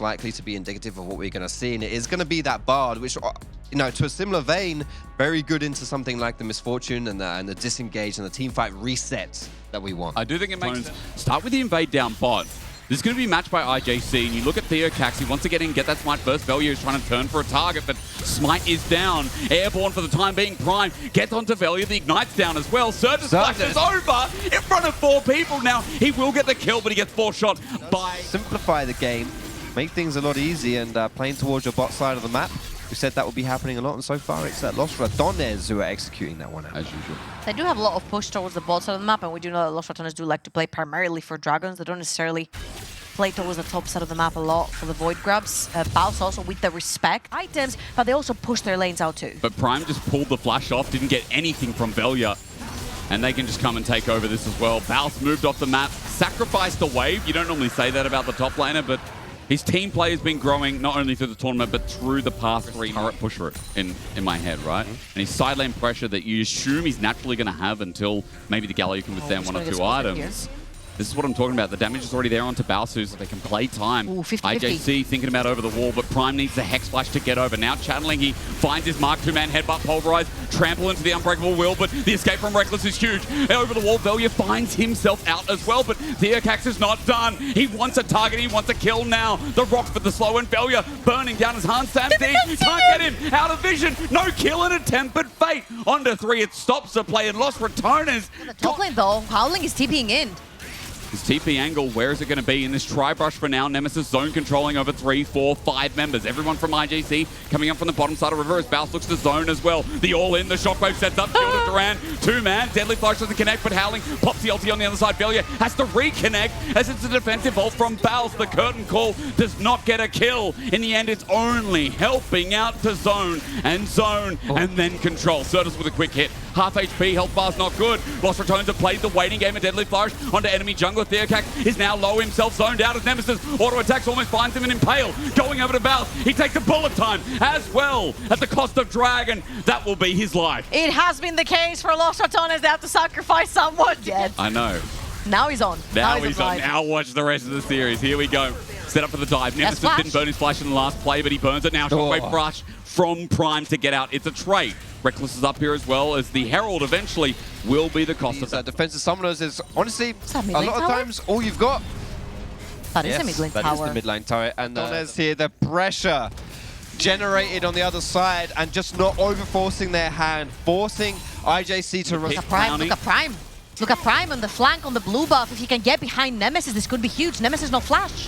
likely to be indicative of what we're going to see, and it is going to be that Bard, which, you know, to a similar vein, very good into something like the Misfortune and the Disengage and the Teamfight reset that we want. I do think it makes sense. Start with the invade down bot. This is going to be matched by IJC, and you look at TheoKax, he wants to get in, get that Smite first. Velia is trying to turn for a target, but Smite is down. Airborne for the time being. Prime gets onto Velia, the Ignite's down as well. Surtus flashes over in front of 4 people now. He will get the kill, but he gets 4 shots by... Simplify the game, make things a lot easier, and playing towards your bot side of the map. We said that would be happening a lot, and so far it's Los Ratones who are executing that one out. As usual. They do have a lot of push towards the bot side of the map, and we do know that Los Ratones do like to play primarily for Dragons. They don't necessarily play towards the top side of the map a lot for the Void grabs. Baus also with the respect items, but they also push their lanes out too. But Prime just pulled the flash off, didn't get anything from Velia. And they can just come and take over this as well. Baus moved off the map, sacrificed the wave. You don't normally say that about the top laner, but his team play has been growing not only through the tournament, but through the past 3 turret pusher in my head, right? And his side lane pressure that you assume he's naturally going to have until maybe the Galio can withstand 1 or 2 items. This is what I'm talking about. The damage is already there onto Balsu, so they can play time. Ooh, 50-50. IJC thinking about over the wall, but Prime needs the Hex Flash to get over. Now channeling, he finds his Mark 2-man headbutt, pulverize, trample into the Unbreakable Will, but the escape from Reckless is huge. Over the wall, Velia finds himself out as well, but TheoKax is not done. He wants a target, he wants a kill now. The rock for the slow, and Velia burning down as Han Sam D. Can't get him out of vision. No kill and a tempered fate. Onto 3, it stops the play, and Los Ratones. The top lane though, Howling is TPing in. His TP angle, where is it going to be? In this tri-brush for now, Nemesis zone controlling over 3, 4, 5 members. Everyone from IJC coming up from the bottom side of River as Baus looks to zone as well. The all-in, the shockwave sets up, Shield of Duran, 2-man, Deadly Flash doesn't connect, but Howling pops the ulti on the other side. Velia has to reconnect as it's a defensive ult from Baus. The curtain call does not get a kill. In the end, it's only helping out to zone, and then control. Surtus with a quick hit. Half HP, health bar's not good. Los Ratones have played the waiting game of Deadly Flourish onto enemy jungler. TheoKax is now low himself, zoned out as Nemesis. Auto attacks almost finds him and Impale. Going over to Baus. He takes a bullet time as well at the cost of Dragon. That will be his life. It has been the case for Los Ratones. They have to sacrifice someone yet. I know. Now he's on. Now he's on. Now watch the rest of the series. Here we go. Set up for the dive. Nemesis didn't burn his flash in the last play, but he burns it now. Shockwave Rush from Prime to get out. It's a trade. Reckless is up here as well, as the Herald eventually will be the cost of that. Defensive summoners is honestly a lot of tower? times all you've got. That is a mid lane tower. That is the mid lane turret. And there's here the pressure generated on the other side and just not over-forcing their hand, forcing IJC to Look at Prime, look at Prime. Look at Prime on the flank on the blue buff. If he can get behind Nemesis, this could be huge. Nemesis no flash.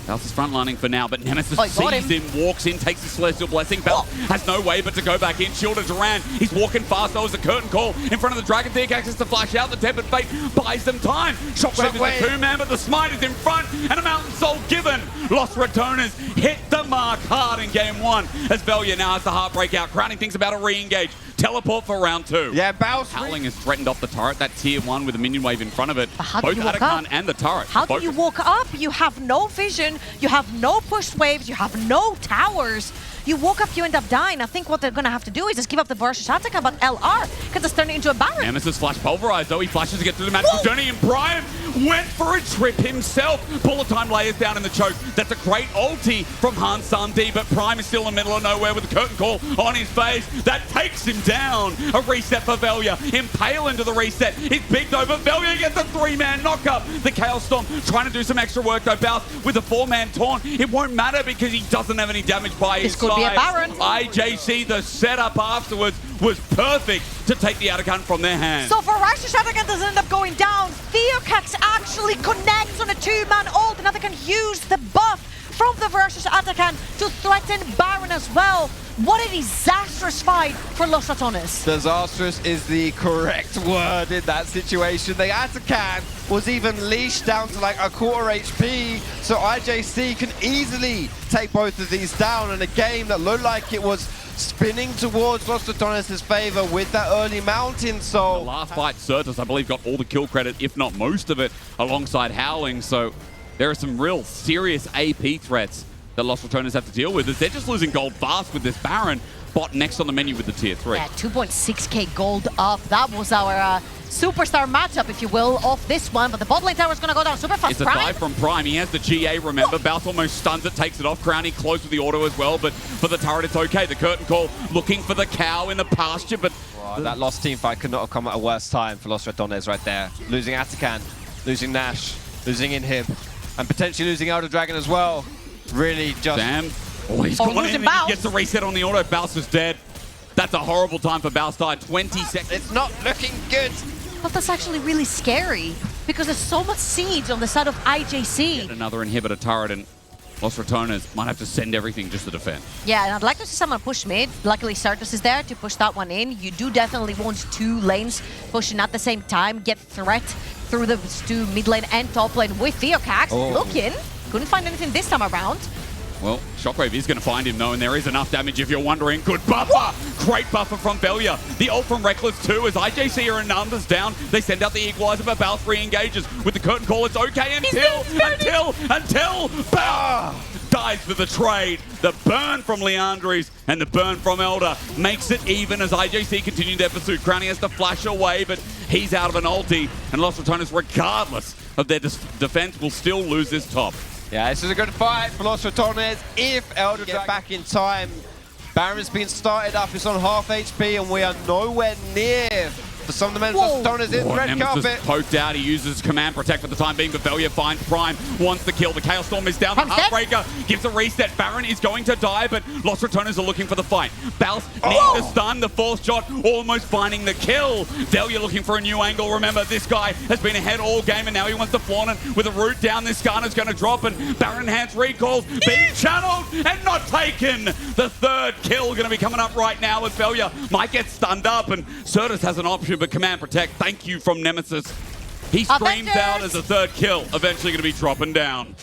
Baus is frontlining for now, but Nemesis sees him, walks in, takes the Celestial Blessing. Baus has no way but to go back in. Shield of Duran, he's walking fast though as the curtain call in front of the Dragon. TheoKax has to flash out. The Tempered Fate buys them time. Shockwave is a 2-man, but the Smite is in front, and a Mountain Soul given. Los Ratones hit the mark hard in game 1, as Velia now has the heartbreak out. Crowning thinks about a re-engage. Teleport for round 2. Yeah, Baus. Howling has threatened off the turret, that tier 1 with a minion wave in front of it. Both Atakan and the turret. How do you walk up? You have no vision, you have no push waves, you have no towers. You walk up, you end up dying. I think what they're going to have to do is just give up the Versus Ataka, but LR can just turn it into a Baron. Nemesis flash pulverized though. He flashes to get through the magical journey, and Prime went for a trip himself. Bullet time layers down in the choke. That's a great ulti from Han Sam-D, but Prime is still in the middle of nowhere with the curtain call on his face. That takes him down. A reset for Velia. Impale into the reset. He's bigged over. Velia gets a 3-man knockup. The Chaos Storm trying to do some extra work though. Baus with a 4-man taunt. It won't matter because he doesn't have any damage by his side. Be a Baron. IJC, the setup afterwards was perfect to take the Atakan from their hands. So Versus Atakan doesn't end up going down. TheoKax actually connects on a 2-man ult, and now they can use the buff from the Versus Atakan to threaten Baron as well. What a disastrous fight for Los Ratones. Disastrous is the correct word in that situation. The Atakan was even leashed down to like a quarter HP, so IJC can easily take both of these down in a game that looked like it was spinning towards Los Ratones' favor with that early mountain. So the last fight, Surtus, I believe, got all the kill credit, if not most of it, alongside Howling. So there are some real serious AP threats that Los Ratones have to deal with is they're just losing gold fast with this Baron bot next on the menu with the tier 3. Yeah, 2.6k gold up. That was our superstar matchup, if you will, of this one. But the bot lane tower is going to go down super fast. It's a dive from Prime. He has the GA, remember. Bounce almost stuns it, takes it off. Crowny close with the auto as well, but for the turret, it's okay. The curtain call looking for the cow in the pasture, but... Wow, that lost team fight could not have come at a worse time for Los Ratones right there. Losing Atakan, losing Nash, losing Inhib, and potentially losing Elder Dragon as well. Really just... Damn. Oh, he's gone in, and he gets the reset on the auto. Bounce is dead. That's a horrible time for Bounce. 20 seconds. It's not looking good. But that's actually really scary because there's so much siege on the side of IJC. Get another inhibitor turret, and Los Ratones might have to send everything just to defend. Yeah, and I'd like to see someone push mid. Luckily, Certus is there to push that one in. You do definitely want two lanes pushing at the same time. Get threat through the two mid lane and top lane with Theocax. Looking. Couldn't find anything this time around. Well, Shockwave is going to find him, though, and there is enough damage if you're wondering. Good buffer! Great buffer from Velia. The ult from Reckless, too, as IJC are in numbers down. They send out the equalizer, but Bounce re-engages. With the curtain call, it's okay until Bounce dies for the trade. The burn from Leandres and the burn from Elder makes it even as IJC continue their pursuit. Crowny has to flash away, but he's out of an ulti, and Los Ratones, regardless of their defense, will still lose this top. Yeah, this is a good fight for Los Ratones. If Elder get back in time, Baron's been started up, it's on half HP, and we are nowhere near for some of the men of Los Ratones in the red carpet. Poked out, he uses Command Protect for the time being, but Velia finds Prime, wants the kill. The Chaos Storm is down, the Heartbreaker gives a reset. Baron is going to die, but Los Ratones are looking for the fight. Bounce needs the stun, the fourth shot, almost finding the kill. Velia looking for a new angle. Remember, this guy has been ahead all game, and now he wants to flaunt it with a root down. This Skarner's going to drop, and Baron Hans recalls, being channeled and not taken. The third kill going to be coming up right now as Velia might get stunned up, and Certus has an option, but Command Protect, thank you from Nemesis. He screams out as a third kill, eventually going to be dropping down.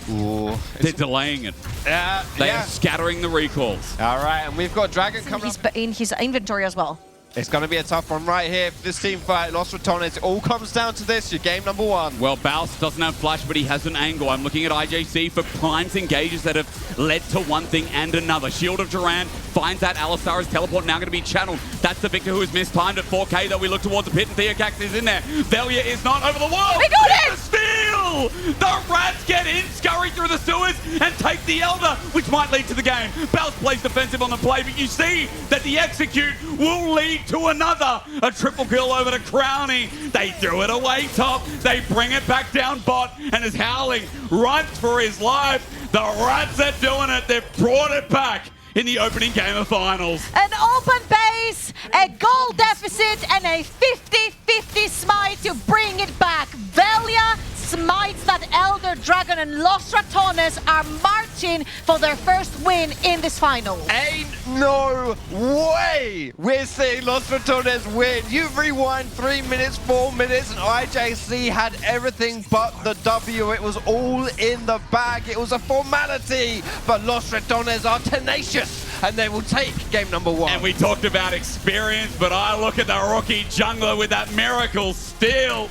Ooh. They're delaying it. They are scattering the recalls. All right, and we've got Dragon coming up. In his inventory as well. It's going to be a tough one right here for this team fight. Los Ratones, it all comes down to this, your game number one. Well, Baus doesn't have flash, but he has an angle. I'm looking at IJC for Prime's engages that have led to one thing and another. Shield of Duran finds that Alistar's teleport now going to be channeled. That's the Victor who is mistimed at 4K, though we look towards the pit, and Theocax is in there. Velia is not over the wall. We got it! The steal! The Rats get in, scurry through the sewers, and take the Elder, which might lead to the game. Baus plays defensive on the play, but you see that the execute will lead to another. A triple kill over to Crowny. They threw it away top. They bring it back down bot, and is howling, runs for his life. The Rats are doing it. They've brought it back in the opening game of finals. An open base, a goal deficit, and a 50-50 smite to bring it back. Velia smites that Elder Dragon, and Los Ratones are marching for their first win in this final. Ain't no way we're seeing Los Ratones win. You rewind 3 minutes, 4 minutes, and IJC had everything but the W. It was all in the bag. It was a formality, but Los Ratones are tenacious, and they will take game number one. And we talked about experience, but I look at the rookie jungler with that miracle steal.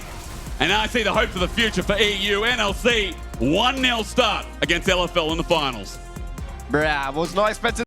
And I see the hope for the future for EU NLC. 1-0 start against LFL in the finals. Bruh, was not expected.